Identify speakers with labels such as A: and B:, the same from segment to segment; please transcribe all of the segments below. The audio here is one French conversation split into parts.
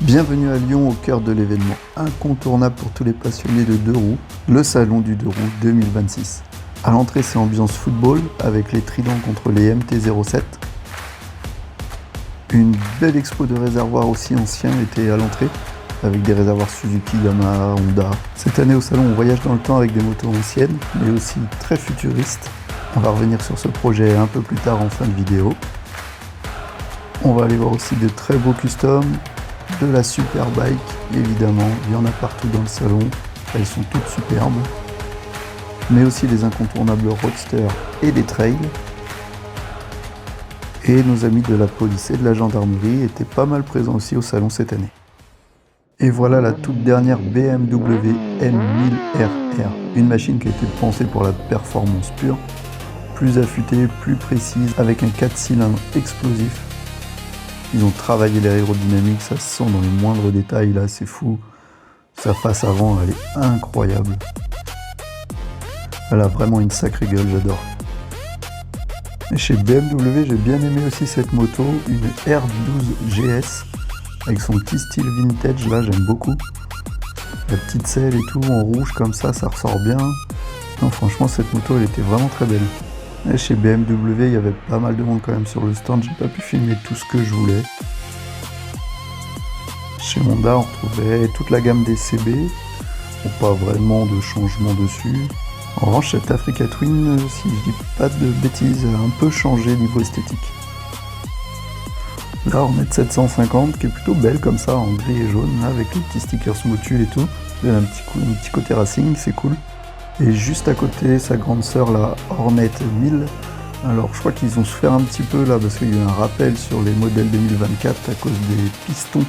A: Bienvenue à Lyon, au cœur de l'événement incontournable pour tous les passionnés de deux roues, le Salon du deux roues 2026. À l'entrée, c'est ambiance football avec les tridents contre les MT-07. Une belle expo de réservoirs aussi anciens était à l'entrée, avec des réservoirs Suzuki, Yamaha, Honda. Cette année au salon, on voyage dans le temps avec des motos anciennes, mais aussi très futuristes. On va revenir sur ce projet un peu plus tard en fin de vidéo. On va aller voir aussi de très beaux customs, de la Superbike, évidemment, il y en a partout dans le salon, elles sont toutes superbes, mais aussi les incontournables roadsters et les trails. Et nos amis de la police et de la gendarmerie étaient pas mal présents aussi au salon cette année. Et voilà la toute dernière BMW M1000RR, une machine qui a été pensée pour la performance pure, plus affûtée, plus précise, avec un 4 cylindres explosif. Ils ont travaillé l'aérodynamique, ça se sent dans les moindres détails, là c'est fou. Sa face avant, elle est incroyable. Elle a vraiment une sacrée gueule, j'adore. Et chez BMW, j'ai bien aimé aussi cette moto, une R12 GS, avec son petit style vintage, là j'aime beaucoup. La petite selle et tout, en rouge comme ça ressort bien. Non, franchement, cette moto, elle était vraiment très belle. Et chez BMW, il y avait pas mal de monde quand même sur le stand, j'ai pas pu filmer tout ce que je voulais. Chez Honda, on retrouvait toute la gamme des CB, bon, pas vraiment de changement dessus. En revanche, cette Africa Twin, si je dis pas de bêtises, a un peu changé niveau esthétique. Là, on est de 750, qui est plutôt belle comme ça, en gris et jaune, là, avec les petits stickers Motul et tout. Elle a un petit côté racing, c'est cool. Et juste à côté, sa grande sœur, la Hornet 1000. Alors, je crois qu'ils ont souffert un petit peu là, parce qu'il y a eu un rappel sur les modèles 2024 à cause des pistons,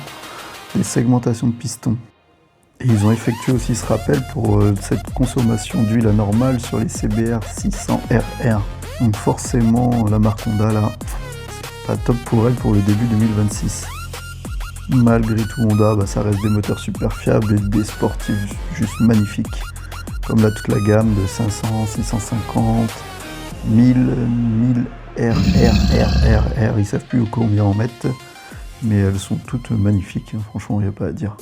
A: des segmentations de pistons. Et ils ont effectué aussi ce rappel pour cette consommation d'huile anormale sur les CBR 600RR. Donc forcément, la marque Honda, là, c'est pas top pour elle pour le début 2026. Malgré tout, Honda, ça reste des moteurs super fiables et des sportifs juste magnifiques. Comme là, toute la gamme de 500, 650, 1000, 1000 RR, ils savent plus combien en mettre, mais elles sont toutes magnifiques, franchement, il n'y a pas à dire.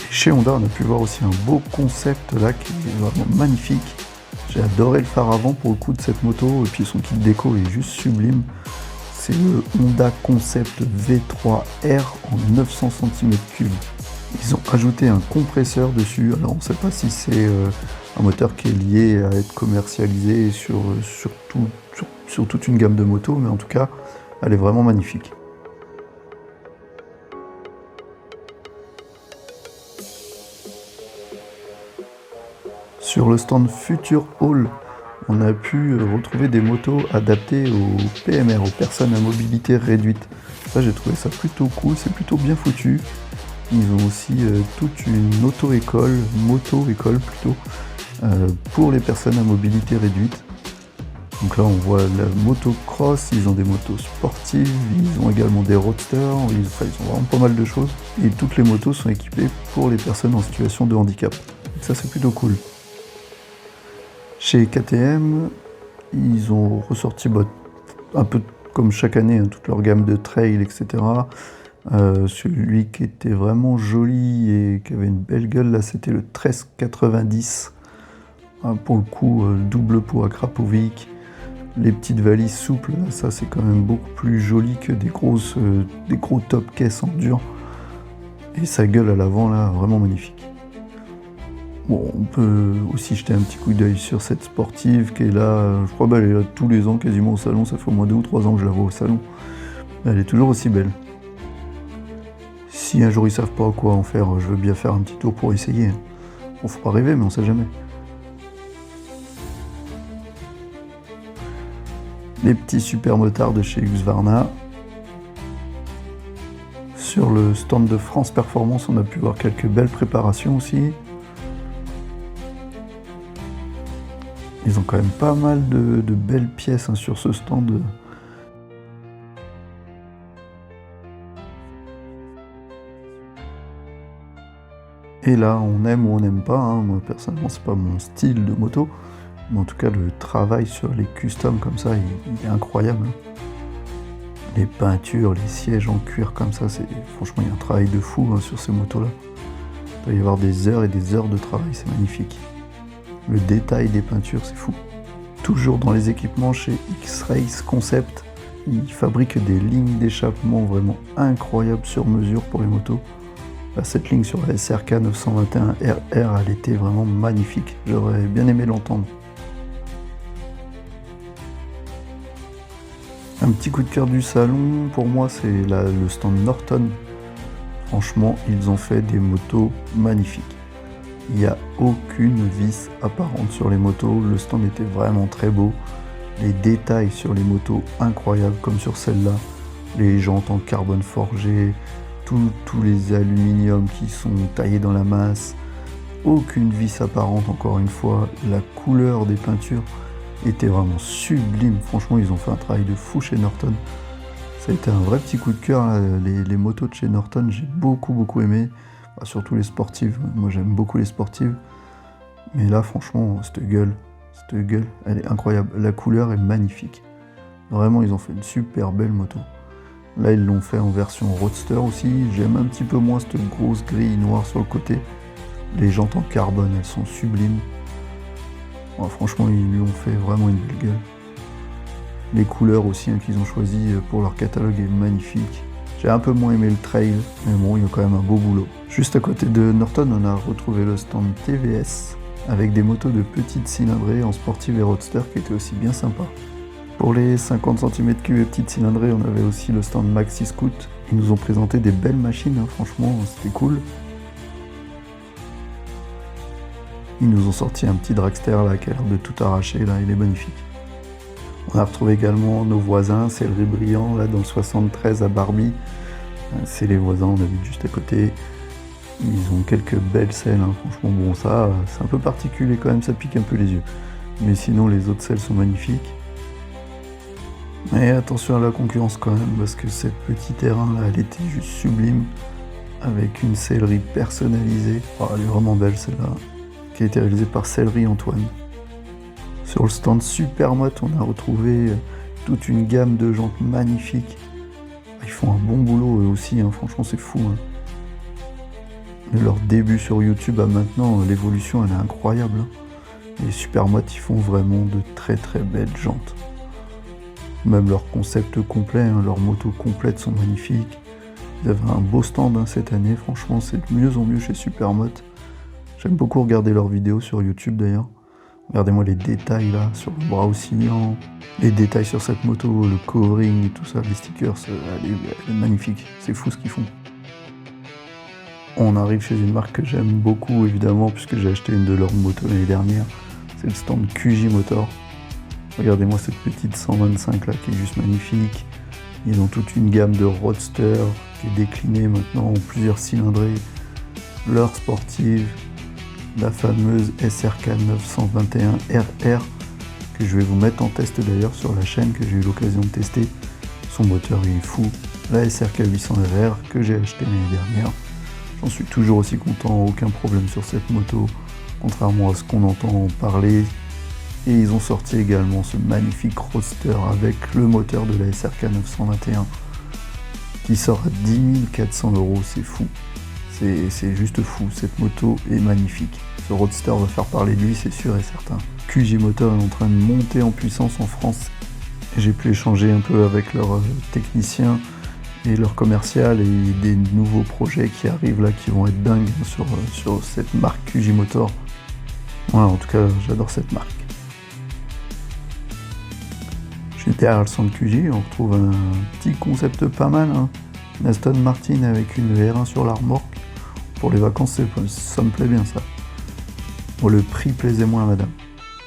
A: Chez Honda, on a pu voir aussi un beau concept là qui est vraiment magnifique. J'ai adoré le phare avant pour le coup de cette moto, et puis son kit déco est juste sublime. C'est le Honda Concept V3R en 900 cm3. Ils ont ajouté un compresseur dessus, alors on ne sait pas si c'est un moteur qui est lié à être commercialisé sur toute une gamme de motos, mais en tout cas, elle est vraiment magnifique. Sur le stand Future Hall, on a pu retrouver des motos adaptées aux PMR, aux personnes à mobilité réduite. Ça, j'ai trouvé ça plutôt cool, c'est plutôt bien foutu. Ils ont aussi toute une auto-école, moto-école plutôt, pour les personnes à mobilité réduite. Donc là, on voit la motocross, ils ont des motos sportives, ils ont également des roadsters, ils ont vraiment pas mal de choses. Et toutes les motos sont équipées pour les personnes en situation de handicap. Donc ça, c'est plutôt cool. Chez KTM, ils ont ressorti un peu comme chaque année, toute leur gamme de trail, etc. Celui qui était vraiment joli et qui avait une belle gueule, là, c'était le 1390. Pour le coup, double pot à Krapovic. Les petites valises souples, là, ça c'est quand même beaucoup plus joli que des gros top caisses en dur. Et sa gueule à l'avant, là, vraiment magnifique. Bon, on peut aussi jeter un petit coup d'œil sur cette sportive qui est là, je crois qu'elle est là tous les ans quasiment au salon, ça fait au moins 2 ou 3 ans que je la vois au salon. Elle est toujours aussi belle. Si un jour ils savent pas quoi en faire, je veux bien faire un petit tour pour essayer. Bon, faut pas rêver, mais on sait jamais. Les petits super motards de chez Husqvarna. Sur le stand de France Performance, on a pu voir quelques belles préparations aussi. Ils ont quand même pas mal de belles pièces sur ce stand. Et là, on aime ou on n'aime pas, hein. Moi personnellement c'est pas mon style de moto, mais en tout cas le travail sur les customs comme ça, il est incroyable. Les peintures, les sièges en cuir comme ça, franchement il y a un travail de fou hein, sur ces motos là. Il peut y avoir des heures et des heures de travail, c'est magnifique. Le détail des peintures, c'est fou. Toujours dans les équipements chez X-Race Concept, ils fabriquent des lignes d'échappement vraiment incroyables sur mesure pour les motos. Là, cette ligne sur la SRK 921 RR, elle était vraiment magnifique. J'aurais bien aimé l'entendre. Un petit coup de cœur du salon, pour moi, c'est le stand Norton. Franchement, ils ont fait des motos magnifiques. Il n'y a aucune vis apparente sur les motos. Le stand était vraiment très beau. Les détails sur les motos incroyables, comme sur celle-là. Les jantes en carbone forgé, tous les aluminiums qui sont taillés dans la masse. Aucune vis apparente, encore une fois. La couleur des peintures était vraiment sublime. Franchement, ils ont fait un travail de fou chez Norton. Ça a été un vrai petit coup de cœur. Les motos de chez Norton, j'ai beaucoup aimé. Bah, surtout les sportives. Moi, j'aime beaucoup les sportives. Mais là, franchement, cette gueule, elle est incroyable. La couleur est magnifique. Vraiment, ils ont fait une super belle moto. Là, ils l'ont fait en version roadster aussi. J'aime un petit peu moins cette grosse grille noire sur le côté. Les jantes en carbone, elles sont sublimes. Ouais, franchement, ils lui ont fait vraiment une belle gueule. Les couleurs aussi hein, qu'ils ont choisies pour leur catalogue est magnifique. J'ai un peu moins aimé le trail, mais bon, il y a quand même un beau boulot. Juste à côté de Norton, on a retrouvé le stand TVS avec des motos de petite cylindrée en sportive et roadster qui étaient aussi bien sympas. Pour les 50 cm3 et petites cylindrées, on avait aussi le stand Maxi Scoot. Ils nous ont présenté des belles machines, hein, franchement, c'était cool. Ils nous ont sorti un petit dragster là qui a l'air de tout arracher, là, il est magnifique. On a retrouvé également nos voisins, Céleri Brillant, là dans le 73 à Barbie. C'est les voisins, on habite juste à côté. Ils ont quelques belles selles, hein. Franchement, bon, ça, c'est un peu particulier quand même, ça pique un peu les yeux. Mais sinon, les autres selles sont magnifiques. Mais attention à la concurrence quand même, parce que cette petite terrain là, elle était juste sublime, avec une sellerie personnalisée. Oh, elle est vraiment belle celle-là, qui a été réalisée par Sellerie Antoine. Sur le stand Supermoto, on a retrouvé toute une gamme de jantes magnifiques. Ils font un bon boulot eux aussi, hein. Franchement c'est fou. Hein. De leur début sur YouTube à maintenant, l'évolution elle est incroyable. Hein. Les Supermoto, ils font vraiment de très belles jantes. Même leur concept complet, hein, leurs motos complètes sont magnifiques. Ils avaient un beau stand hein, cette année, franchement c'est de mieux en mieux chez Supermoto. J'aime beaucoup regarder leurs vidéos sur YouTube d'ailleurs. Regardez-moi les détails là, sur le bras oscillant, les détails sur cette moto, le covering et tout ça, les stickers, elle est magnifique, c'est fou ce qu'ils font. On arrive chez une marque que j'aime beaucoup évidemment, puisque j'ai acheté une de leurs motos l'année dernière, c'est le stand QJ Motor. Regardez-moi cette petite 125 là qui est juste magnifique. Ils ont toute une gamme de roadster qui est déclinée maintenant en plusieurs cylindrées. Leur sportive, la fameuse SRK 921 RR que je vais vous mettre en test d'ailleurs sur la chaîne, que j'ai eu l'occasion de tester. Son moteur il est fou. La SRK 800 RR que j'ai acheté l'année dernière. J'en suis toujours aussi content, aucun problème sur cette moto, contrairement à ce qu'on entend parler. Et ils ont sorti également ce magnifique roadster avec le moteur de la SRK 921 qui sort à 10 400 €, c'est fou. C'est juste fou, cette moto est magnifique. Ce roadster va faire parler de lui, c'est sûr et certain. QJ Motor est en train de monter en puissance en France. J'ai pu échanger un peu avec leurs techniciens et leur commercial et des nouveaux projets qui arrivent là qui vont être dingues sur cette marque QJ Motor. Voilà, en tout cas, j'adore cette marque. Juste derrière le stand QJ, on retrouve un petit concept pas mal. Hein. Une Aston Martin avec une VR1 sur la remorque. Pour les vacances, ça me plaît bien ça. Bon, le prix plaisait moins madame.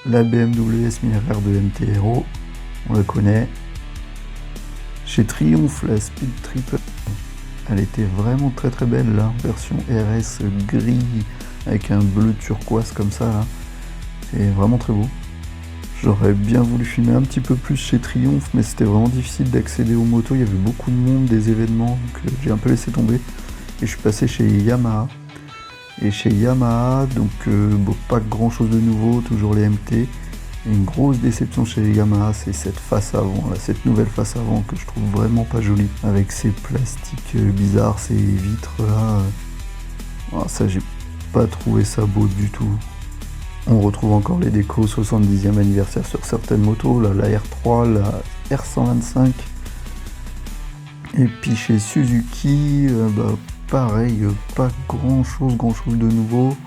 A: La BMW S1000RR de MT-Aero, on la connaît. Chez Triumph, la Speed Triple, elle était vraiment très belle là, version RS gris avec un bleu turquoise comme ça là. C'est vraiment très beau. J'aurais bien voulu filmer un petit peu plus chez Triumph, mais c'était vraiment difficile d'accéder aux motos, il y avait beaucoup de monde, des événements, donc j'ai un peu laissé tomber. Et je suis passé chez Yamaha. Et chez Yamaha, donc bon, pas grand chose de nouveau, toujours les MT. Et une grosse déception chez Yamaha, c'est cette face avant, là, cette nouvelle face avant que je trouve vraiment pas jolie. Avec ces plastiques bizarres, ces vitres là. Ça, j'ai pas trouvé ça beau du tout. On retrouve encore les décos 70e anniversaire sur certaines motos, là, la R3, la R125. Et puis chez Suzuki, pareil, pas grand chose de nouveau.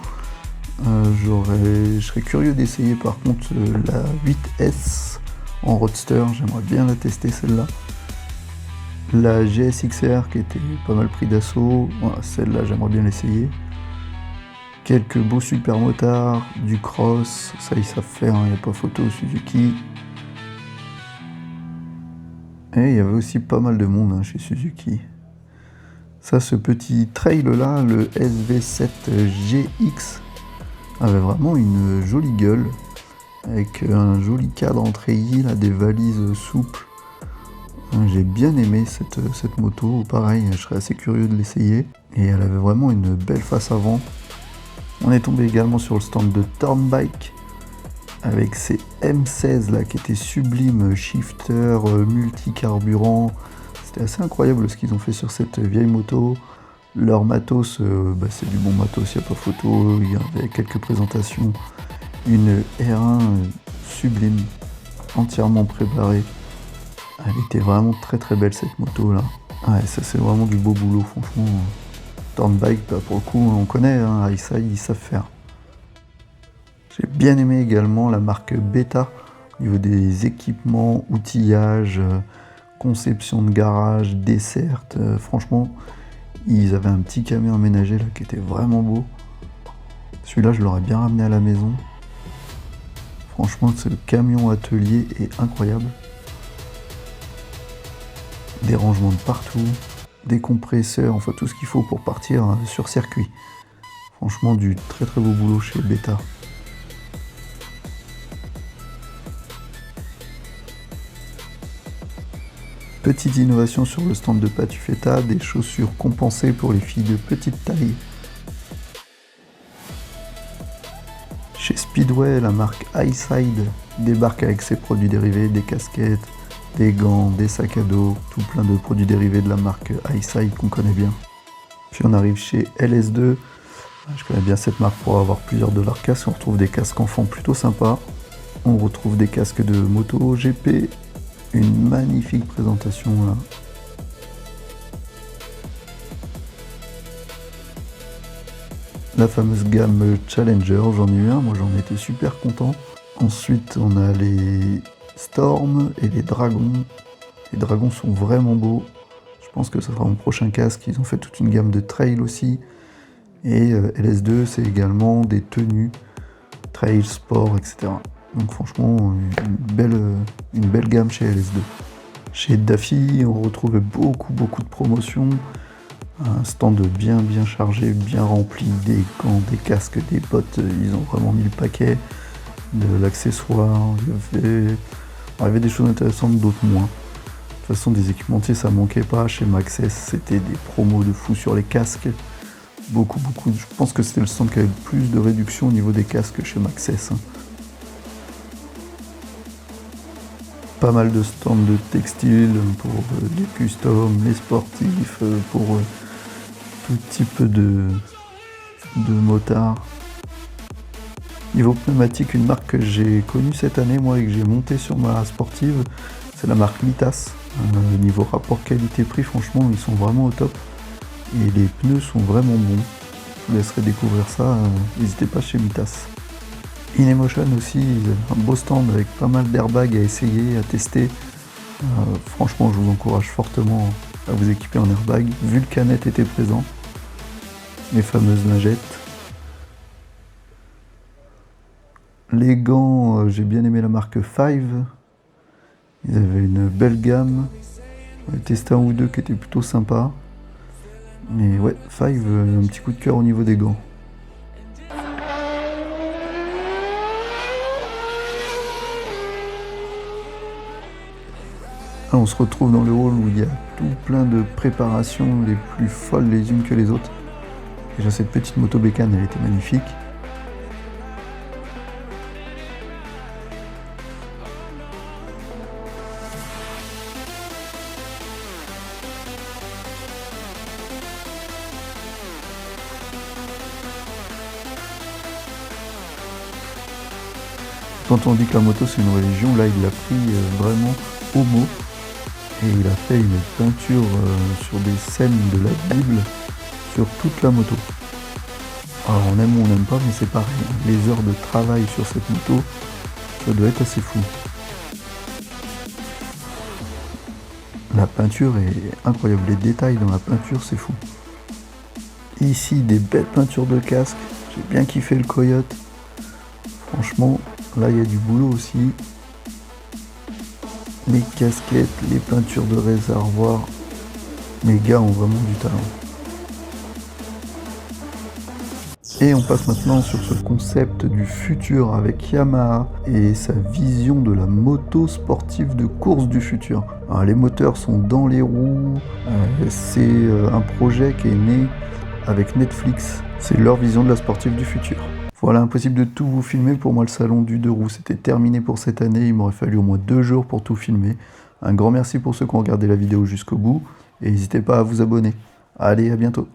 A: Je serais curieux d'essayer par contre la 8S en roadster, j'aimerais bien la tester celle-là. La GSXR qui était pas mal pris d'assaut, celle-là j'aimerais bien l'essayer. Quelques beaux super motards, du cross, ça ils savent faire, il n'y a pas photo Suzuki. Et il y avait aussi pas mal de monde chez Suzuki. Ça, ce petit trail là, le SV7GX, avait vraiment une jolie gueule, avec un joli cadre en treillis, là, des valises souples. J'ai bien aimé cette moto, pareil, je serais assez curieux de l'essayer. Et elle avait vraiment une belle face avant. On est tombé également sur le stand de Turnbike, avec ces M16 là, qui étaient sublimes, shifter, multicarburant. C'était assez incroyable ce qu'ils ont fait sur cette vieille moto. Leur matos, c'est du bon matos, il n'y a pas photo, il y avait quelques présentations. Une R1 sublime, entièrement préparée. Elle était vraiment très très belle cette moto là. Ouais, ça c'est vraiment du beau boulot franchement. Turnbike, pour le coup on connaît, Aisai, ils savent faire. J'ai bien aimé également la marque Beta, au niveau des équipements, outillages, conception de garage, dessert, franchement. Ils avaient un petit camion aménagé là qui était vraiment beau. Celui-là, je l'aurais bien ramené à la maison. Franchement, ce camion atelier est incroyable. Des rangements de partout, des compresseurs, enfin tout ce qu'il faut pour partir sur circuit. Franchement, du très très beau boulot chez Beta. Petite innovation sur le stand de Patufetta, des chaussures compensées pour les filles de petite taille. Chez Speedway, la marque Highside débarque avec ses produits dérivés, des casquettes, des gants, des sacs à dos, tout plein de produits dérivés de la marque Highside qu'on connaît bien. Puis on arrive chez LS2, je connais bien cette marque pour avoir plusieurs de leurs casques, on retrouve des casques enfants plutôt sympas. On retrouve des casques de moto GP. Une magnifique présentation là. La fameuse gamme Challenger, j'en ai eu un, moi j'en étais super content. Ensuite on a les Storm et les Dragons. Les Dragons sont vraiment beaux. Je pense que ça sera mon prochain casque. Ils ont fait toute une gamme de trail aussi. Et LS2 c'est également des tenues, trail, sport, etc. Donc franchement, une belle gamme chez LS2. Chez Daffy, on retrouve beaucoup de promotions. Un stand bien chargé, bien rempli, des gants, des casques, des bottes. Ils ont vraiment mis le paquet, de l'accessoire. Il y avait des choses intéressantes, d'autres moins. De toute façon, des équipementiers, ça manquait pas. Chez Maxxis, c'était des promos de fou sur les casques. Beaucoup. Je pense que c'était le stand qui avait le plus de réduction au niveau des casques chez Maxxis. Pas mal de stands de textiles pour les customs, les sportifs, pour tout type de motards. Niveau pneumatique, une marque que j'ai connue cette année moi et que j'ai monté sur ma sportive, c'est la marque Mitas. Niveau rapport qualité-prix, franchement, ils sont vraiment au top. Et les pneus sont vraiment bons. Je vous laisserai découvrir ça, n'hésitez pas chez Mitas. Inemotion aussi, ils avaient un beau stand avec pas mal d'airbags à essayer, à tester. Franchement, je vous encourage fortement à vous équiper en airbag. Vulcanet était présent, les fameuses nagettes. Les gants, j'ai bien aimé la marque Five. Ils avaient une belle gamme. J'ai testé un ou deux qui étaient plutôt sympas. Mais ouais, Five, un petit coup de cœur au niveau des gants. Là, on se retrouve dans le hall où il y a tout plein de préparations, les plus folles les unes que les autres. Déjà cette petite moto bécane, elle était magnifique. Quand on dit que la moto c'est une religion, là il l'a pris vraiment au mot. Et il a fait une peinture sur des scènes de la Bible sur toute la moto. Alors on aime ou on n'aime pas, mais c'est pareil. Les heures de travail sur cette moto, ça doit être assez fou. La peinture est incroyable. Les détails dans la peinture, c'est fou. Ici, des belles peintures de casque. J'ai bien kiffé le Coyote. Franchement, là, il y a du boulot aussi. Les casquettes, les peintures de réservoir. Les gars ont vraiment du talent. Et on passe maintenant sur ce concept du futur avec Yamaha et sa vision de la moto sportive de course du futur. Alors, les moteurs sont dans les roues, c'est un projet qui est né avec Netflix. C'est leur vision de la sportive du futur. Voilà, impossible de tout vous filmer. Pour moi, le salon du 2 roues, c'était terminé pour cette année. Il m'aurait fallu au moins 2 jours pour tout filmer. Un grand merci pour ceux qui ont regardé la vidéo jusqu'au bout. Et n'hésitez pas à vous abonner. Allez, à bientôt.